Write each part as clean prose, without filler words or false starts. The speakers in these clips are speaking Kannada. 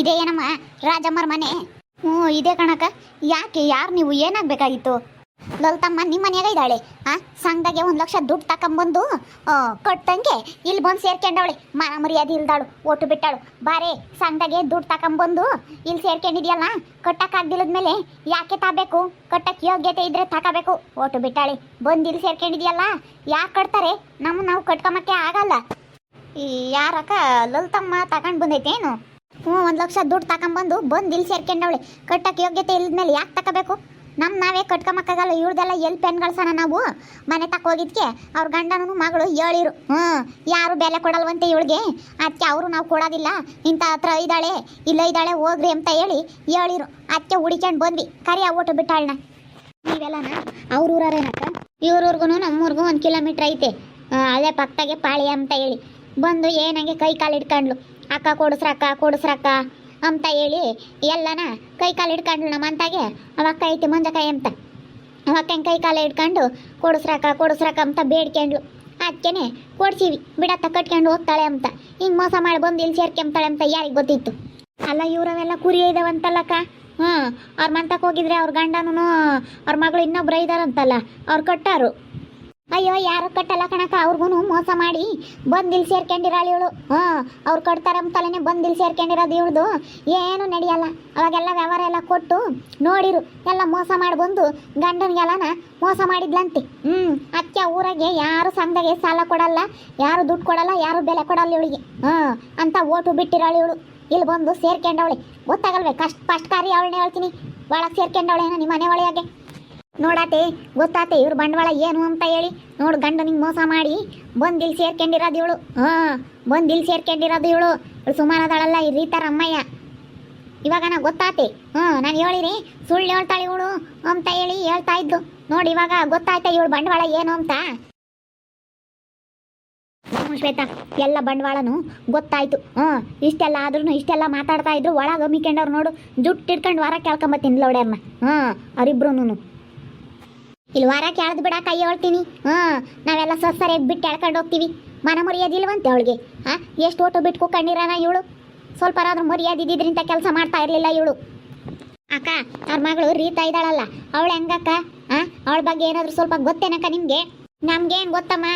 ಇದೇ ಏನಮ್ಮ ರಾಜಮ್ಮರ ಮನೆ? ಹ್ಞೂ ಇದೇ ಕಣಕ. ಯಾಕೆ, ಯಾರು ನೀವು, ಏನಾಗಬೇಕಾಗಿತ್ತು? ಲಲಿತಮ್ಮ ನಿಮ್ಮ ಮನೆಯಾಗ ಇದ್ದಾಳೆ. ಸಂಘದಾಗೆ 1,00,000 ದುಡ್ಡು ತಕೊಂಬಂದು ಕಟ್ಟಂಗೆ ಇಲ್ಲಿ ಬಂದು ಸೇರ್ಕೊಂಡವಳೆ. ಮನ ಮರ್ಯಾದೆ ಇಲ್ದಾಳು, ಓಟು ಬಿಟ್ಟಾಳು. ಬಾರೇ ಸಂಘದಾಗೆ ದುಡ್ಡು ತಕೊಂಬಂದು ಇಲ್ಲಿ ಸೇರ್ಕೊಂಡಿದ್ಯಲ್ಲ, ಕಟ್ಟಕ್ಕಾಗ್ದಿಲ್ಲದ್ಮೇಲೆ ಯಾಕೆ ತಗಬೇಕು? ಕಟ್ಟಕ್ಕೆ ಯೋಗ್ಯತೆ ಇದ್ರೆ ತಗೋಬೇಕು. ಓಟು ಬಿಟ್ಟಾಳೆ, ಬಂದು ಇಲ್ಲಿ ಸೇರ್ಕೊಂಡಿದ್ಯಲ್ಲ, ಯಾಕೆ ಕಟ್ತಾರೆ? ನಾವು ಕಟ್ಕೊಂಬಕ್ಕೆ ಆಗಲ್ಲ. ಈ ಯಾರಕ್ಕ ಲಲಿತಮ್ಮ ತಗೊಂಡು ಬಂದೈತೇನು? ಹ್ಞೂ 1,00,000 ದುಡ್ಡು ತಗೊಂಬಂದು ಇಲ್ಲಿ ಸೇರ್ಕೊಂಡವಳೆ. ಕಟ್ಟಕ್ಕೆ ಯೋಗ್ಯತೆ ಇಲ್ಲದ್ಮೇಲೆ ಯಾಕೆ ತಗೋಬೇಕು? ನಾವೇ ಕಟ್ಕೊಂಬಕ್ಕಾಗಲ್ಲ. ಇವ್ರದೆಲ್ಲ ಎಲ್ಲಿ ಪೆನ್ ಗಳಸನ ನಾವು ಮನೆ ಹೋಗಿದ್ಕೆ ಅವ್ರ ಗಂಡನೂ ಮಗಳು ಹೇಳಿರು. ಯಾರು ಬೆಲೆ ಕೊಡಲ್ವಂತೆ ಇವಳಿಗೆ, ಅದಕ್ಕೆ ಅವರು ನಾವು ಕೊಡೋದಿಲ್ಲ, ಇಂಥ ಹತ್ರ ಇದ್ದಾಳೆ, ಇಲ್ಲ ಇದ್ದಾಳೆ, ಹೋಗ್ರಿ ಅಂತ ಹೇಳಿರು. ಅದಕ್ಕೆ ಹುಡಿಕೊಂಡು ಬಂದ್ವಿ. ಕರಿ ಓಟು ಬಿಟ್ಟಾಳನ್ನ. ನೀವೆಲ್ಲನ ಅವ್ರ ಊರೇನಕ್ಕ? ಇವ್ರೂರ್ಗು ನಮ್ಮೂರ್ಗೂ 1 ಕಿಲೋಮೀಟ್ರ್ ಐತೆ. ಅದೇ ಪಕ್ಕದಾಗೆ ಪಾಳಿ ಅಂತ ಹೇಳಿ ಬಂದು ಏನಂಗೆ ಕೈ ಕಾಲು ಹಿಡ್ಕೊಂಡ್ಲು. ಅಕ್ಕ ಕೊಡಿಸ್ರಕ್ಕ ಅಂತ ಹೇಳಿ ಎಲ್ಲನ ಕೈ ಕಾಲು ಹಿಡ್ಕೊಂಡ್ಲು. ನಮ್ಮ ಅಂತಾಗೆ ಅವಕ್ಕ ಐತಿ ಮಂಜಕಾಯಿ ಅಂತ, ಅವಕ್ಕ ಕೈ ಕಾಲು ಹಿಡ್ಕೊಂಡು ಕೊಡಿಸ್ರಕ್ಕ ಅಂತ ಬೇಡ್ಕೊಂಡ್ಲು. ಅದಕ್ಕೇನೆ ಕೊಡ್ಸೀವಿ, ಬಿಡತ್ತ ಕಟ್ಕೊಂಡು ಹೋಗ್ತಾಳೆ ಅಂತ. ಹಿಂಗೆ ಮೋಸ ಮಾಡಿ ಬಂದು ಇಲ್ಲಿ ಸೇರ್ಕೊಂತಾಳೆ ಅಂತ ಯಾರಿಗೆ ಗೊತ್ತಿತ್ತು? ಅಲ್ಲ ಇವ್ರವೆಲ್ಲ ಕುರಿ ಇದಾವಂತಲ್ಲಕ್ಕ. ಅವ್ರ ಮಂತಕ್ಕೆ ಹೋಗಿದ್ರೆ ಅವ್ರ ಗಂಡನೂ ಅವ್ರ ಮಗಳು ಇನ್ನೊಬ್ರು ಇದಾರಂತಲ್ಲ, ಅವ್ರು ಕಟ್ಟಾರು. ಅಯ್ಯೋ ಯಾರು ಕಟ್ಟಲ್ಲ ಕಣಕ, ಅವ್ರಿಗೂ ಮೋಸ ಮಾಡಿ ಬಂದಿಲ್ಲಿ ಸೇರ್ಕೊಂಡಿರಾಳು ಇವಳು. ಅವ್ರು ಕಟ್ತಾರಂತಲೇ ಬಂದಿಲ್ಲಿ ಸೇರ್ಕೊಂಡಿರೋದು ಇವಳ್ದು. ಏನು ನಡೆಯಲ್ಲ. ಅವಾಗೆಲ್ಲ ವ್ಯವಹಾರ ಎಲ್ಲ ಕೊಟ್ಟು ನೋಡಿರು, ಎಲ್ಲ ಮೋಸ ಮಾಡಿ ಬಂದು ಗಂಡನಿಗೆಲ್ಲನ ಮೋಸ ಮಾಡಿದ್ಲಂತೆ. ಅದಕ್ಕೆ ಊರಾಗೆ ಯಾರು ಸಂಘದಾಗೆ ಸಾಲ ಕೊಡಲ್ಲ, ಯಾರು ದುಡ್ಡು ಕೊಡಲ್ಲ, ಯಾರು ಬೆಲೆ ಕೊಡಲ್ಲ ಇವಳಿಗೆ ಅಂತ ಓಟು ಬಿಟ್ಟಿರಾಳು ಇವಳು. ಇಲ್ಲಿ ಬಂದು ಸೇರ್ಕೊಂಡವಳೆ. ಗೊತ್ತಾಗಲ್ವೇ? ಫಸ್ಟ್ ಕಾರಿ ಅವಳನ್ನೇ ಹೇಳ್ತೀನಿ, ಒಳಗೆ ಸೇರ್ಕೊಂಡವಳೇನ ನಿಮ್ಮ ಮನೆ ಒಳಗೆ. ನೋಡಾತೆ ಗೊತ್ತಾತೆ ಇವ್ರ ಬಂಡವಾಳ ಏನು ಅಂತ ಹೇಳಿ. ನೋಡು, ಗಂಡನಿಗೆ ಮೋಸ ಮಾಡಿ ಬಂದಿಲ್ಲಿ ಸೇರ್ಕೊಂಡಿರೋದು ಇವಳು. ಬಂದಿಲ್ಲಿ ಸೇರ್ಕೊಂಡಿರೋದು ಇವಳು ಸುಮಾರದಾಳಲ್ಲ, ಈ ರೀತಾರ ಅಮ್ಮಯ್ಯ. ಇವಾಗ ನಾ ಗೊತ್ತಾತೆ. ನಾನು ಹೇಳಿರಿ ಸುಳ್ಳು ಹೇಳ್ತಾಳೆ ಇವಳು ಅಂತ ಹೇಳಿ ಹೇಳ್ತಾ ಇದ್ದು. ನೋಡಿ ಇವಾಗ ಗೊತ್ತಾಯ್ತಾ ಇವಳು ಬಂಡವಾಳ ಏನು ಅಂತ. ಶ್ವೇತಾ, ಎಲ್ಲ ಬಂಡವಾಳನು ಗೊತ್ತಾಯ್ತು. ಇಷ್ಟೆಲ್ಲ ಆದ್ರೂ ಇಷ್ಟೆಲ್ಲ ಮಾತಾಡ್ತಾ ಇದ್ರು. ಒಳಗೆ ಹಮ್ಮಿಕೊಂಡವ್ರು ನೋಡು, ಜುಟ್ಟು ಇಟ್ಕೊಂಡು ವಾರ ಕೇಳ್ಕೊಂಬತ್ತೀನಿ ಲೋಡ್ಯಮ್ಮ. ಅವರಿಬ್ರು ಇಲ್ಲಿ ವಾರ ಕೇಳ್ದು ಬಿಡ, ಕೈ ಹೇಳ್ತೀನಿ. ನಾವೆಲ್ಲ ಸರಿಯಾಗಿ ಬಿಟ್ಟು ಎಳ್ಕೊಂಡು ಹೋಗ್ತೀವಿ. ಮನ ಮರ್ಯಾದಿಲ್ವಂತೆ ಅವಳಿಗೆ. ಎಷ್ಟು ಓಟು ಬಿಟ್ಟು ಕಂಡಿರಾನ ಇವಳು. ಸ್ವಲ್ಪರಾದ್ರೂ ಮರ್ಯಾದೆ ಇದ್ದಿದ್ರಿಂತ ಕೆಲಸ ಮಾಡ್ತಾ ಇರಲಿಲ್ಲ ಇವಳು. ಅಕ್ಕ, ಅವ್ರ ಮಗಳು ರೀತಾ ಇದ್ದಾಳಲ್ಲ, ಅವಳು ಹೆಂಗಕ್ಕ? ಅವಳ ಬಗ್ಗೆ ಏನಾದರೂ ಸ್ವಲ್ಪ ಗೊತ್ತೇನಕ್ಕ ನಿಮಗೆ? ನಮ್ಗೇನು ಗೊತ್ತಮ್ಮ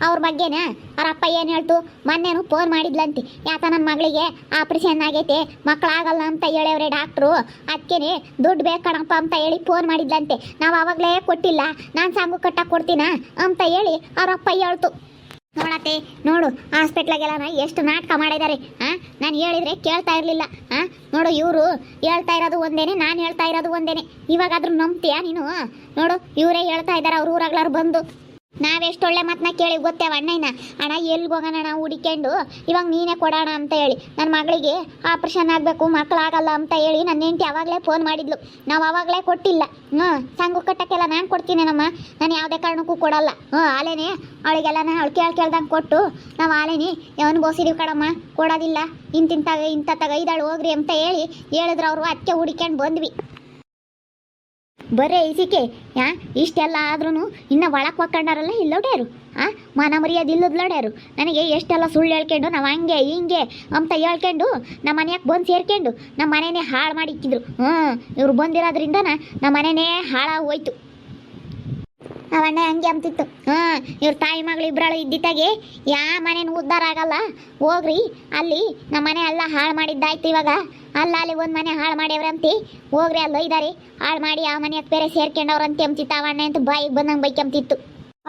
ಅವ್ರ ಬಗ್ಗೆನ. ಅವ್ರ ಅಪ್ಪ ಏನು ಹೇಳ್ತು, ಮೊನ್ನೆನು ಫೋನ್ ಮಾಡಿದ್ಲಂತೆ. ಯಾಕ ನನ್ನ ಮಗಳಿಗೆ ಆಪ್ರೇಷನ್ ಆಗೈತೆ, ಮಕ್ಕಳಾಗಲ್ಲ ಅಂತ ಹೇಳವ್ರೆ ಡಾಕ್ಟ್ರು, ಅದಕ್ಕೇನೆ ದುಡ್ಡು ಬೇಕಣಪ್ಪ ಅಂತ ಹೇಳಿ ಫೋನ್ ಮಾಡಿದ್ಲಂತೆ. ನಾವು ಆವಾಗಲೇ ಕೊಟ್ಟಿಲ್ಲ, ನಾನು ಸಂಗು ಕಟ್ಟಕ್ಕೆ ಕೊಡ್ತೀನ ಅಂತ ಹೇಳಿ ಅವ್ರ ಅಪ್ಪ ಹೇಳ್ತು. ನೋಡತ್ತೆ, ನೋಡು ಹಾಸ್ಪಿಟ್ಲಾಗೆಲ್ಲ ಎಷ್ಟು ನಾಟಕ ಮಾಡಿದ್ದಾರೆ. ನಾನು ಹೇಳಿದ್ರೆ ಕೇಳ್ತಾ ಇರಲಿಲ್ಲ. ನೋಡು, ಇವರು ಹೇಳ್ತಾ ಇರೋದು ಒಂದೇನೆ, ನಾನು ಹೇಳ್ತಾ ಇರೋದು ಒಂದೇನೆ. ಇವಾಗಾದ್ರೂ ನಂಬ್ತೀಯಾ ನೀನು? ನೋಡು, ಇವರೇ ಹೇಳ್ತಾ ಇದ್ದಾರೆ ಅವ್ರ ಊರಾಗ್ಲಾರು ಬಂದು. ನಾವೆಷ್ಟು ಒಳ್ಳೆ ಮಾತನ್ನ ಕೇಳಿ ಗೊತ್ತೇವ ಅಣ್ಣಯ್ಯನ. ಅಣ್ಣ ಎಲ್ಲಿಗೆ ಹೋಗೋಣ ನಾವು ಹುಡಿಕೊಂಡು, ಇವಾಗ ನೀನೇ ಕೊಡೋಣ ಅಂತ ಹೇಳಿ. ನನ್ನ ಮಗಳಿಗೆ ಆಪ್ರೇಷನ್ ಆಗಬೇಕು, ಮಕ್ಕಳಾಗಲ್ಲ ಅಂತ ಹೇಳಿ ನನ್ನ ಹೆಂಡತಿ ಆವಾಗಲೇ ಫೋನ್ ಮಾಡಿದ್ಲು. ನಾವು ಆವಾಗಲೇ ಕೊಟ್ಟಿಲ್ಲ. ಸಂಗು ಕಟ್ಟಕ್ಕೆಲ್ಲ ನಾನು ಕೊಡ್ತೀನಿ ನಮ್ಮ, ನಾನು ಯಾವುದೇ ಕಾರಣಕ್ಕೂ ಕೊಡಲ್ಲ. ಆಲೇನೆ ಅವಳಿಗೆಲ್ಲ ಅವಳು ಕೇಳ್ದಂಗೆ ಕೊಟ್ಟು ನಾವು ಆಲೇನೆ ಅನುಭವಿಸಿದೀವಿ ಕಣಮ್ಮ, ಕೊಡೋದಿಲ್ಲ. ಇಂಥ ತಗೈದಾಳು ಹೋಗ್ರಿ ಅಂತ ಹೇಳಿದ್ರು ಅವರು. ಅದಕ್ಕೆ ಹುಡಿಕೊಂಡು ಬಂದ್ವಿ. ಬರೇ ಇಸಿಕೆ ಇಷ್ಟೆಲ್ಲ ಆದ್ರೂ ಇನ್ನು ಒಳಕ್ಕೆ ಒಕ್ಕೊಂಡಾರಲ್ಲ ಇಲ್ಲೋಡ್ಯಾರು. ಮನ ಮರ್ಯಾದೆ ಇಲ್ಲದ್ಲೋಡ್ಯಾರು. ನನಗೆ ಎಷ್ಟೆಲ್ಲ ಸುಳ್ಳು ಹೇಳ್ಕೊಂಡು ನಾವು ಹಂಗೆ ಹಿಂಗೆ ಅಂತ ಹೇಳ್ಕೊಂಡು ನಮ್ಮ ಮನೆಯಾಗೆ ಬಂದು ಸೇರ್ಕೊಂಡು ನಮ್ಮ ಮನೆಯೇ ಹಾಳು ಮಾಡಿಕ್ಕಿದ್ರು. ಇವ್ರು ಬಂದಿರೋದ್ರಿಂದ ನಮ್ಮ ಮನೆಯೇ ಹಾಳಾಗಿ ಹೋಯ್ತು. ಅವಣ್ಣ ಹಂಗೆ ಅಂತಿತ್ತು. ಇವ್ರ ತಾಯಿ ಮಗಳು ಇಬ್ಬರಾಳು ಇದ್ದಿತ್ತಾಗೆ ಮನೇನು ಉದ್ಧಾರ ಆಗಲ್ಲ. ಹೋಗ್ರಿ ಅಲ್ಲಿ ನಮ್ಮ ಮನೆ ಎಲ್ಲ ಹಾಳು ಮಾಡಿದ್ದಾಯ್ತು. ಇವಾಗ ಅಲ್ಲಿ ಒಂದು ಮನೆ ಹಾಳು ಮಾಡ್ಯವ್ರಂತೆ, ಹೋಗ್ರಿ ಅಲ್ಲಿ ಇದ್ದಾರೆ ಹಾಳು ಮಾಡಿ ಆ ಮನೆಯಾಗ ಬೇರೆ ಸೇರ್ಕೊಂಡವ್ರಂತೆ ಅಂತಿತ್ತು. ಅವಣ್ಣ ಅಂತ ಬಾಯಿಗೆ ಬಂದಂಗೆ ಬೈಕಂತಿತ್ತು.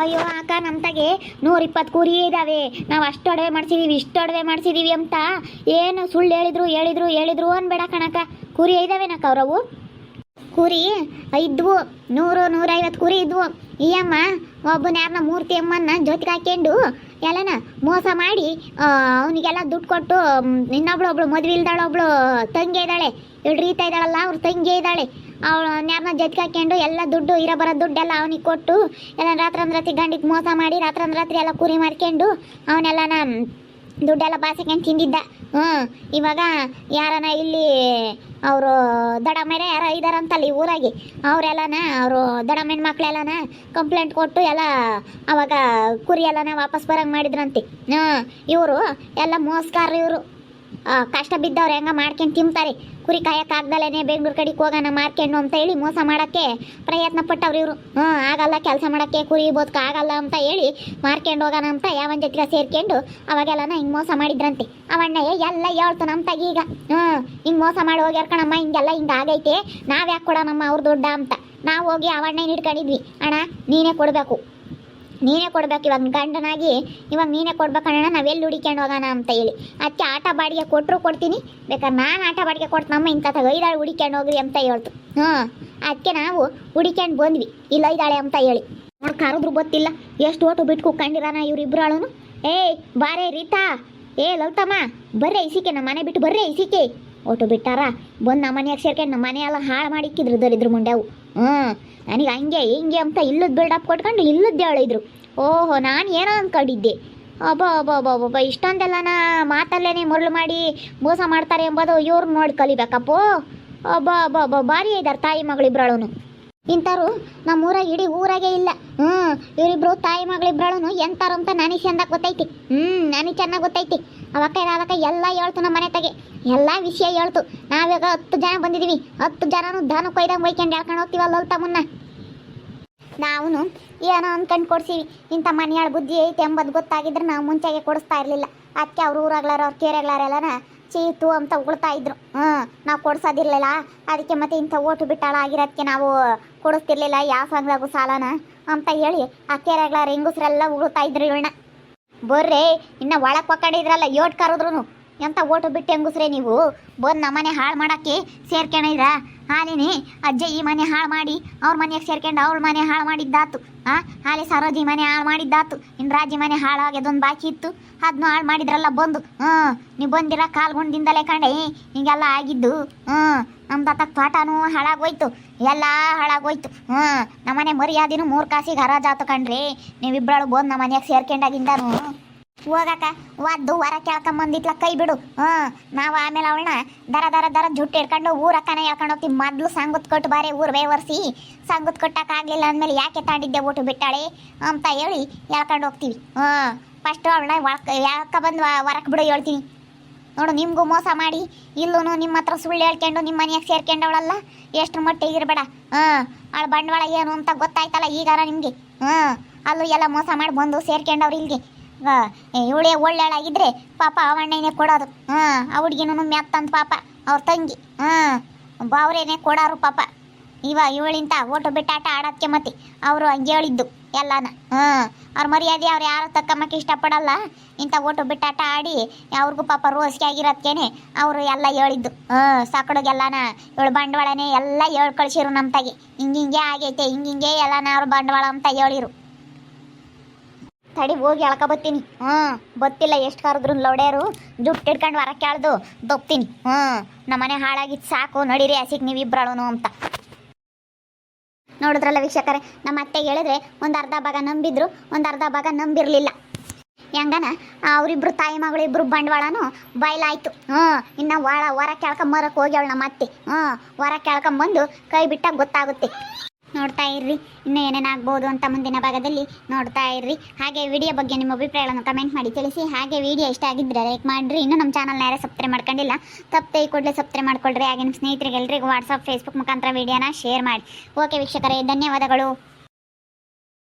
ಅಯ್ಯೋ ಅಕ್ಕ, ನಮ್ಮ ತಾಗೆ 120 ಕುರಿ ಇದ್ದಾವೆ, ನಾವು ಅಷ್ಟು ಒಡವೆ ಮಾಡ್ಸಿದೀವಿ, ಇಷ್ಟು ಒಡವೆ ಮಾಡ್ಸಿದೀವಿ ಅಂತ ಏನು ಸುಳ್ಳು ಹೇಳಿದ್ರು ಅನ್ಬೇಡ ಕಣಕ್ಕ. ಕುರಿ ಇದ್ದಾವೆನಕ್ಕ ಅವ್ರವು? ಕುರಿ ಇದ್ವು, 100-150 ಕುರಿ ಇದ್ವು. ಈ ಅಮ್ಮ ಒಬ್ಬನ ಯಾರನ್ನ ಮೂರ್ತಿ ಅಮ್ಮನ್ನ ಜೊತೆಗೆ ಹಾಕೊಂಡು ಎಲ್ಲನ ಮೋಸ ಮಾಡಿ ಅವನಿಗೆಲ್ಲ ದುಡ್ಡು ಕೊಟ್ಟು, ಇನ್ನೊಬ್ಳು ಮದುವೆ ಇಲ್ದಾಳೊಬ್ಳು ತಂಗಿ ಇದ್ದಾಳೆ, ಇವಳು ರೀತಾ ಇದ್ದಾಳಲ್ಲ, ಅವ್ರ ತಂಗಿ ಇದ್ದಾಳೆ. ಅವಳು ಯಾರನ್ನ ಜೊತೆಗೆ ಹಾಕೊಂಡು ಎಲ್ಲ ದುಡ್ಡು ಬರೋ ದುಡ್ಡೆಲ್ಲ ಅವನಿಗೆ ಕೊಟ್ಟು ಎಲ್ಲ ರಾತ್ರಿ ಗಂಡಿಗೆ ಮೋಸ ಮಾಡಿ ರಾತ್ರಿ ಎಲ್ಲ ಕುರಿ ಮಾರ್ಕೊಂಡು ಅವನೆಲ್ಲನ ದುಡ್ಡೆಲ್ಲ ಬಾಸಿಕೊಂಡು ತಿಂದಿದ್ದ. ಇವಾಗ ಯಾರನ ಇಲ್ಲಿ ಅವರು ದಡಮೇರೆ ಯಾರೋ ಇದಾರಂತಲ್ಲ ಈ ಊರಾಗೆ, ಅವರೆಲ್ಲನ ಅವರು ದಡಮೇನ ಮಕ್ಕಳೆಲ್ಲನ ಕಂಪ್ಲೇಂಟ್ ಕೊಟ್ಟು ಎಲ್ಲ ಅವಾಗ ಕುರಿ ಎಲ್ಲನ ವಾಪಸ್ ಬರಂಗೆ ಮಾಡಿದ್ರಂತೆ. ಇವರು ಎಲ್ಲ ಮೋಸ್ಕಾರ ಇವರು. ಕಷ್ಟ ಬಿದ್ದವ್ರು ಹೆಂಗ ಮಾಡ್ಕೊಂಡು ತಿಂತಾರೆ. ಕುರಿ ಕಾಯಕ್ಕಾಗ್ದಲೇ ಬೆಂಗ್ಳೂರು ಕಡೆಗೆ ಹೋಗೋಣ ಮಾರ್ಕೊಂಡು ಅಂತ ಹೇಳಿ ಮೋಸ ಮಾಡೋಕ್ಕೆ ಪ್ರಯತ್ನ ಪಟ್ಟವ್ರು ಇವರು. ಆಗಲ್ಲ ಕೆಲಸ ಮಾಡೋಕ್ಕೆ ಕುರಿ ಬೋದ್ಕ ಆಗಲ್ಲ ಅಂತ ಹೇಳಿ ಮಾರ್ಕೊಂಡು ಹೋಗೋಣ ಅಂತ ಯಾವನ ಜೊತೆಗೆ ಸೇರ್ಕೊಂಡು ಅವಾಗೆಲ್ಲನ ಹಿಂಗೆ ಮೋಸ ಮಾಡಿದ್ರಂತೆ. ಅವಣ್ಣ ಎಲ್ಲ ಹೇಳ್ತು ನಮ್ಮ ತಗಿ ಈಗ ಹಿಂಗೆ ಮೋಸ ಮಾಡಿ ಹೋಗ್ಯಾರ ಕಣಮ್ಮ, ಹಿಂಗೆಲ್ಲ ಹಿಂಗೆ ಆಗೈತೆ, ನಾವು ಯಾಕೆ ಕೊಡೋಣಮ್ಮ ಅವ್ರ ದುಡ್ಡ ಅಂತ. ನಾವು ಹೋಗಿ ಅವಣ್ಣ ಹಿಡ್ಕೊಂಡಿದ್ವಿ. ಅಣ್ಣ ನೀನೇ ಕೊಡಬೇಕು ಇವಾಗ ಗಂಡನಾಗಿ ಇವಾಗ ನೀನೇ ಕೊಡ್ಬೇಕಣ್ಣ, ನಾವೆಲ್ಲಿ ಹುಡಿಕೊಂಡು ಹೋಗೋಣ ಅಂತ ಹೇಳಿ. ಅದಕ್ಕೆ ಆಟ ಬಾಡಿಗೆ ಕೊಟ್ಟರು ಕೊಡ್ತೀನಿ, ಬೇಕಾದ್ರೆ ನಾನು ಆಟ ಬಾಡಿಗೆ ಕೊಡ್ತನಮ್ಮ, ಇಂಥ ಐದಾಳು ಹುಡಿಕೊಂಡು ಹೋಗ್ರಿ ಅಂತ ಹೇಳ್ತು. ಅದಕ್ಕೆ ನಾವು ಹುಡಿಕೊಂಡು ಬಂದ್ವಿ ಇಲ್ಲ ಐದಾಳೆ ಅಂತ ಹೇಳಿ. ನೋಡಿ ಕರೆದ್ರು ಗೊತ್ತಿಲ್ಲ ಎಷ್ಟು ಓಟು ಬಿಟ್ಟು ಕುಕ್ಕೊಂಡಿರಾನ ಇವರಿಬ್ಬರಾಳು. ಏಯ್ ಬಾರೇ ರೀತಾ, ಲಲಿತಮ್ಮ ಬರ್ರೆ ಇಸಿಕೆ, ನಮ್ಮ ಮನೆ ಬಿಟ್ಟು ಬರ್ರೆ ಇಸಿಕೆ. ಓಟು ಬಿಟ್ಟಾರ ಬಂದು ನಮ್ಮ ಮನೆಯಾಗ ಸೇರ್ಕೊಂಡು ನಮ್ಮ ಮನೆಯೆಲ್ಲ ಹಾಳು ಮಾಡಿಕ್ಕಿದ್ರು ದರಿದ್ರು ಮುಂಡ್ಯಾವು. ನನಗೆ ಹಂಗೆ ಹಿಂಗೆ ಅಂತ ಇಲ್ಲದ ಬಿಲ್ಡಪ್ ಕೊಟ್ಕೊಂಡು ಇಲ್ಲದ್ದು ಹೇಳಿದ್ರು. ಓಹೋ ನಾನು ಏನೋ ಅಂದ್ಕೊಂಡಿದ್ದೆ. ಅಬ್ಬ ಇಷ್ಟೊಂದೆಲ್ಲನ ಮಾತಲ್ಲೇನೆ ಮರಳು ಮಾಡಿ ಮೋಸ ಮಾಡ್ತಾರೆ ಎಂಬುದು ಇವ್ರು ನೋಡಿ ಕಲಿಬೇಕಪ್ಪೋ. ಅಬ್ಬ ಭಾರಿ ಇದ್ದಾರೆ ತಾಯಿ ಮಗಳಿಬ್ರಾಳು. ಇಂಥವ್ರು ನಮ್ಮೂರಾಗ ಇಡೀ ಊರಾಗೆ ಇಲ್ಲ. ಇವರಿಬ್ರು ತಾಯಿ ಮಗಳಿಬ್ರಾಳು ಎಂತಾರು ಅಂತ ನನಗೆ ಚೆಂದಾಗಿ ಗೊತ್ತೈತಿ. ನನಗೆ ಚೆನ್ನಾಗಿ ಗೊತ್ತೈತಿ. ಅವಕ್ಕ ಎಲ್ಲ ಹೇಳ್ತು, ನಮ್ಮ ಮನೆ ತಗೆ ಎಲ್ಲ ವಿಷಯ ಹೇಳ್ತು. ನಾವೀಗ 10 ಜನ ಬಂದಿದ್ದೀವಿ, 10 ಜನನು ದಾನ ಕೊಯ್ದಂಗೆ ಒಯ್ಕೊಂಡು ಹೇಳ್ಕೊಂಡು ಹೋಗ್ತೀವಲ್ಲ ಮುನ್ನ. ನಾವು ಏನೋ ಅಂದ್ಕೊಂಡು ಕೊಡ್ಸೀವಿ. ಇಂಥ ಮನೆಯಾಳ ಬುದ್ಧಿ ಐತೆ ಎಂಬುದು ಗೊತ್ತಾಗಿದ್ರೆ ನಾವು ಮುಂಚೆಗೆ ಕೊಡಿಸ್ತಾ ಇರಲಿಲ್ಲ. ಅದಕ್ಕೆ ಅವ್ರ ಊರಾಗ್ಲಾರ ಅವ್ರ ಕೇರಾಗ್ಲಾರೆಲ್ಲನ ಚೀತು ಅಂತ ಉಳ್ತಾ ಇದ್ರು. ನಾವು ಕೊಡ್ಸೋದಿರ್ಲಿಲ್ಲ. ಅದಕ್ಕೆ ಮತ್ತೆ ಇಂಥ ಓಟು ಬಿಟ್ಟಾಳ ಆಗಿರೋದಕ್ಕೆ ನಾವು ಕೊಡಿಸ್ತಿರ್ಲಿಲ್ಲ ಯಾವ ಸಂಘದಾಗು ಸಾಲನ ಅಂತ ಹೇಳಿ ಆ ಕೇರಾಗ್ಲಾರ ಹೆಂಗಸ್ರೆಲ್ಲ ಉಳ್ತಾ ಇದ್ರು ಇವಳನ್ನ. ಬರ್ರೆ ಇನ್ನು ಒಳಗೆ ಪಕ್ಕಡಿದ್ರಲ್ಲ ಯೋಟ್ ಕರೆದ್ರು ಎಂಥ ಓಟು ಬಿಟ್ಟು ಹೆಂಗಸ್ರೆ ನೀವು ಬಂದು ನಮ್ಮನೆ ಹಾಳು ಮಾಡೋಕ್ಕೆ ಸೇರ್ಕೊಂಡಿದ್ರ. ಹಾಲಿನಿ ಅಜ್ಜ ಈ ಮನೆ ಹಾಳು ಮಾಡಿ ಅವ್ರ ಮನೆಯಾಗ ಸೇರ್ಕೊಂಡು ಅವಳ ಮನೆ ಹಾಳು ಮಾಡಿದ್ದಾತು. ಹಾಲಿ ಸರೋಜಿ ಮನೆ ಹಾಳು ಮಾಡಿದ್ದಾತು. ಇನ್ನು ರಾಜಿ ಮನೆ ಹಾಳಾಗ್ಯದೊಂದು ಬಾಕಿ ಇತ್ತು, ಅದನ್ನು ಹಾಳು ಮಾಡಿದ್ರಲ್ಲ ಬಂದು. ನೀವು ಬಂದಿರ ಕಾಲ್ಗುಂಡಿಂದಲೇ ಕಂಡೆ ಹಿಂಗೆಲ್ಲ ಆಗಿದ್ದು. ನಮ್ದು ತೋಟನೂ ಹಾಳಾಗೋಯ್ತು, ಎಲ್ಲ ಹಾಳಾಗೋಯ್ತು. ನಮ್ಮನೆ ಮರ್ಯಾದಿನೂ 3 ಕಾಸಿಗೆ ಹರಾಜಾತು ಕಣ್ರಿ. ನೀವಿಬ್ಬಳು ಬಂದು ನಮ್ಮ ಮನೆಯಾಗ ಸೇರ್ಕೊಂಡಾಗಿಂದಾನು ಹೋಗಾಕ ಒದ್ದು ಹೊರ ಕೇಳ್ಕೊಂಬಂದಿತ್ಲ ಕೈ ಬಿಡು. ನಾವು ಆಮೇಲೆ ಅವಳನ್ನ ದರ ಜುಟ್ಟು ಹಿಡ್ಕೊಂಡು ಊರಕ್ಕನೇ ಹೇಳ್ಕೊಂಡು ಹೋಗ್ತೀವಿ. ಮೊದಲು ಸಂಗುತ್ ಕೊಟ್ಟು ಬಾರೆ ಊರು ಬೇವರ್ಸಿ ಸಂಗುತ್ ಕೊಟ್ಟಕ್ಕಾಗಲಿಲ್ಲ ಅಂದಮೇಲೆ ಯಾಕೆ ತಾಂಡಿದ್ದೆ ಓಟು ಬಿಟ್ಟಾಳೆ ಅಂತ ಹೇಳಿ ಹೇಳ್ಕೊಂಡು ಹೋಗ್ತೀವಿ. ಫಸ್ಟು ಅವಳನ್ನ ಯಾಕೆ ಬಂದು ಹೊರಕ್ಕೆ ಬಿಡು ಹೇಳ್ತೀನಿ. ನೋಡು ನಿಮಗೂ ಮೋಸ ಮಾಡಿ ಇಲ್ಲೂ ನಿಮ್ಮ ಹತ್ರ ಸುಳ್ಳು ಹೇಳ್ಕೊಂಡು ನಿಮ್ಮ ಮನೆಯಾಗ ಸೇರ್ಕೊಂಡವಳಲ್ಲ, ಎಷ್ಟು ಮಟ್ಟಿಗೆ ಇರಬೇಡ. ಅವಳು ಬಂಡವಾಳ ಏನು ಅಂತ ಗೊತ್ತಾಯ್ತಲ್ಲ ಈಗಾರ ನಿಮಗೆ. ಅಲ್ಲೂ ಎಲ್ಲ ಮೋಸ ಮಾಡಿ ಬಂದು ಸೇರ್ಕೊಂಡವ್ರು ಇಲ್ಲಿಗೆ. ಇವಳೇ ಒಳ್ಳೆಳಾಗಿದ್ರೆ ಪಾಪ ಅವಣ್ಣನೇ ಕೊಡೋದು. ಆ ಹುಡುಗಿನೂ ಮೆತ್ತಂತ ಪಾಪ ಅವ್ರ ತಂಗಿ. ಅವರೇನೆ ಕೊಡೋರು ಪಾಪ. ಇವಳಿಂತ ಓಟು ಬಿಟ್ಟಾಟ ಆಡೋದಕ್ಕೆ ಮತ್ತೆ ಅವರು ಹಂಗೆ ಹೇಳಿದ್ದು ಎಲ್ಲನ. ಅವ್ರ ಮರ್ಯಾದೆ ಅವ್ರು ಯಾರು ತಕ್ಕಮ್ಮಕ್ಕೆ ಇಷ್ಟಪಡಲ್ಲ. ಇಂಥ ಓಟು ಬಿಟ್ಟಾಟ ಆಡಿ ಅವ್ರಿಗೂ ಪಾಪ ರೋಸಿಗೆ ಆಗಿರೋದಕ್ಕೇನೆ ಅವರು ಎಲ್ಲ ಹೇಳಿದ್ದು. ಸಕಡುಗೆಲ್ಲನ ಇವಳು ಬಂಡವಾಳನೇ ಎಲ್ಲ ಹೇಳಿ ಕಳಿಸಿರು ನಮ್ಮ ತಾಗಿ. ಹಿಂಗೆ ಆಗೈತೆ ಹಿಂಗೆ ಎಲ್ಲನ ಅವ್ರು ಬಂಡವಾಳ ಅಂತ ಹೇಳಿರು. ತಡಿ ಹೋಗಿ ಎಳ್ಕೊಬತ್ತೀನಿ. ಗೊತ್ತಿಲ್ಲ ಎಷ್ಟು ಕರೆದ್ರು ಲೌಡ್ಯಾರು ಜುಟ್ಟು ಹಿಡ್ಕೊಂಡು ಹೊರಕ್ಕೆ ಕೇಳ್ದು ದೊಪ್ತೀನಿ. ನಮ್ಮನೆ ಹಾಳಾಗಿದ್ದು ಸಾಕು ನಡೀರಿ ಹಸಿಗೆ ನೀವಿಬ್ರಾಳು ಅಂತ. ನೋಡಿದ್ರಲ್ಲ ವೀಕ್ಷಕರೇ, ನಮ್ಮ ಅತ್ತೆಗೆ ಹೇಳಿದ್ರೆ ಒಂದು ಅರ್ಧ ಭಾಗ ನಂಬಿದ್ರು, ಒಂದು ಅರ್ಧ ಭಾಗ ನಂಬಿರಲಿಲ್ಲ. ಹೆಂಗನ ಅವರಿಬ್ರು ತಾಯಿ ಮಗಳಿಬ್ರು ಬಂಡವಾಳನು ಬಯಲಾಯ್ತು. ಇನ್ನು ಹೊರ ಕೇಳ್ಕೊಂಬರಕ್ಕೆ ಹೋಗಿ ಅವಳು ನಮ್ಮ ಅತ್ತೆ ಹೊರ ಕೇಳ್ಕೊಂಬಂದು ಕೈ ಬಿಟ್ಟಾಗ ಗೊತ್ತಾಗುತ್ತೆ. ನೋಡ್ತಾ ಇರ್ರಿ ಇನ್ನೂ ಏನೇನಾಗ್ಬೋದು ಅಂತ ಮುಂದಿನ ಭಾಗದಲ್ಲಿ ನೋಡ್ತಾ ಇರ್ರಿ. ಹಾಗೆ ವಿಡಿಯೋ ಬಗ್ಗೆ ನಿಮ್ಮ ಅಭಿಪ್ರಾಯಗಳನ್ನು ಕಮೆಂಟ್ ಮಾಡಿ ತಿಳಿಸಿ. ಹಾಗೆ ವಿಡಿಯೋ ಇಷ್ಟ ಆಗಿದ್ದರೆ ಲೈಕ್ ಮಾಡಿರಿ. ಇನ್ನೂ ನಮ್ಮ ಚಾನಲ್ನ ಯಾರೇ ಸಬ್ಸ್ಕ್ರೈಬ್ ಮಾಡ್ಕೊಂಡಿಲ್ಲ ತಪ್ಪೇ ಈ ಕೂಡಲೇ ಸಬ್ಸ್ಕ್ರೈಬ್ ಮಾಡ್ಕೊಳ್ರಿ. ಹಾಗೆ ನಿಮ್ಮ ಸ್ನೇಹಿತರಿಗೆ ಎಲ್ರಿಗೂ ವಾಟ್ಸಪ್ ಫೇಸ್ಬುಕ್ ಮುಖಾಂತರ ವಿಡಿಯೋನ ಶೇರ್ ಮಾಡಿ. ಓಕೆ ವೀಕ್ಷಕರೇ, ಧನ್ಯವಾದಗಳು.